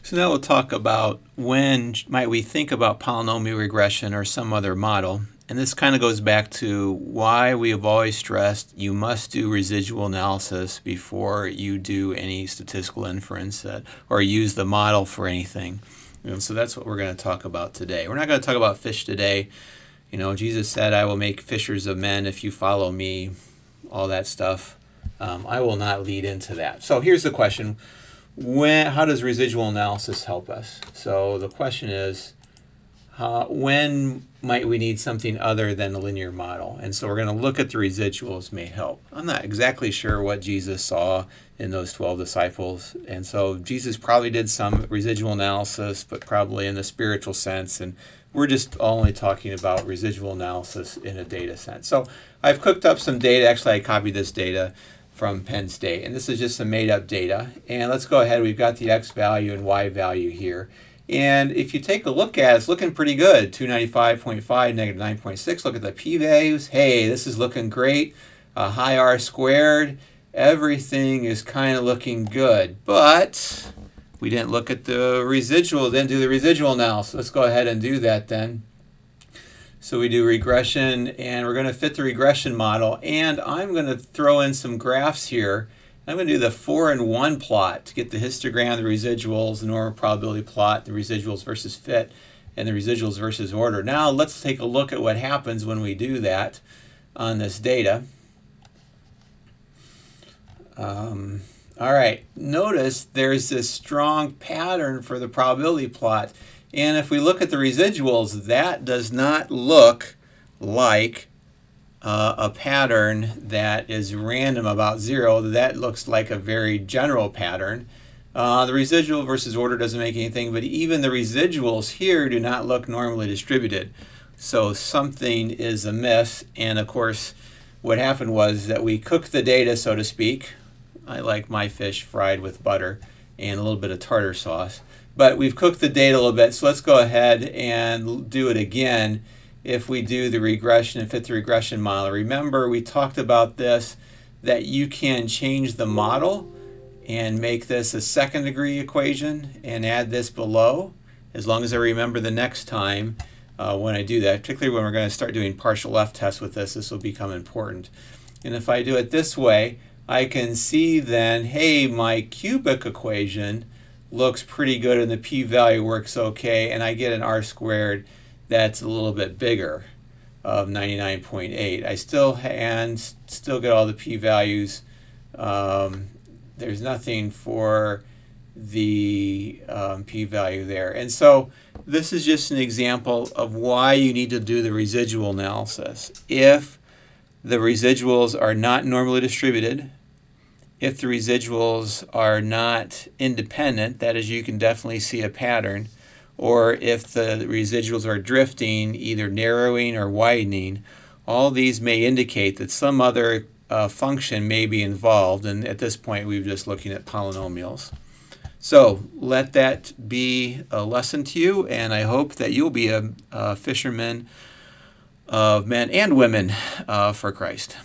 So now we'll talk about when might we think about polynomial regression or some other model. And this kind of goes back to why we have always stressed you must do residual analysis before you do any statistical inference or use the model for anything. And so that's what we're going to talk about today. We're not going to talk about fish today. You know, Jesus said, I will make fishers of men if you follow me, all that stuff. I will not lead into that. So here's the question. How does residual analysis help us? So the question is, when might we need something other than a linear model? And so we're going to look at the residuals may help. I'm not exactly sure what Jesus saw in those 12 disciples. And so Jesus probably did some residual analysis, but probably in the spiritual sense. And we're just only talking about residual analysis in a data sense. So I've cooked up some data. Actually, I copied this data from Penn State, and this is just some made-up data. And let's go ahead. We've got the x value and y value here. And if you take a look at it, it's looking pretty good. 295.5, negative 9.6. Look at the p-values. Hey, this is looking great. High r squared. Everything is kind of looking good. But we didn't look at the residual, didn't do the residual analysis. Let's go ahead and do that then. So we do regression, and we're going to fit the regression model, and I'm going to throw in some graphs here. I'm going to do the 4 and 1 plot to get the histogram, the residuals, the normal probability plot, the residuals versus fit, and the residuals versus order. Now let's take a look at what happens when we do that on this data. All right, notice there's this strong pattern for the probability plot. And if we look at the residuals, that does not look like a pattern that is random about 0. That looks like a very general pattern. The residual versus order doesn't make anything, but even the residuals here do not look normally distributed. So something is amiss. And of course, what happened was that we cooked the data, so to speak. I like my fish fried with butter and a little bit of tartar sauce. But we've cooked the data a little bit, so let's go ahead and do it again if we do the regression and fit the regression model. Remember, we talked about this, that you can change the model and make this a second degree equation and add this below, as long as I remember the next time when I do that, particularly when we're going to start doing partial F tests with this will become important. And if I do it this way, I can see then, hey, my cubic equation looks pretty good and the p-value works okay, and I get an r squared that's a little bit bigger of 99.8. I still get all the p-values. There's nothing for the p-value there. And so this is just an example of why you need to do the residual analysis. If the residuals are not normally distributed, if the residuals are not independent, that is, you can definitely see a pattern, or if the residuals are drifting, either narrowing or widening, all these may indicate that some other function may be involved, and at this point we're just looking at polynomials. So let that be a lesson to you, and I hope that you'll be a fisherman of men and women for Christ.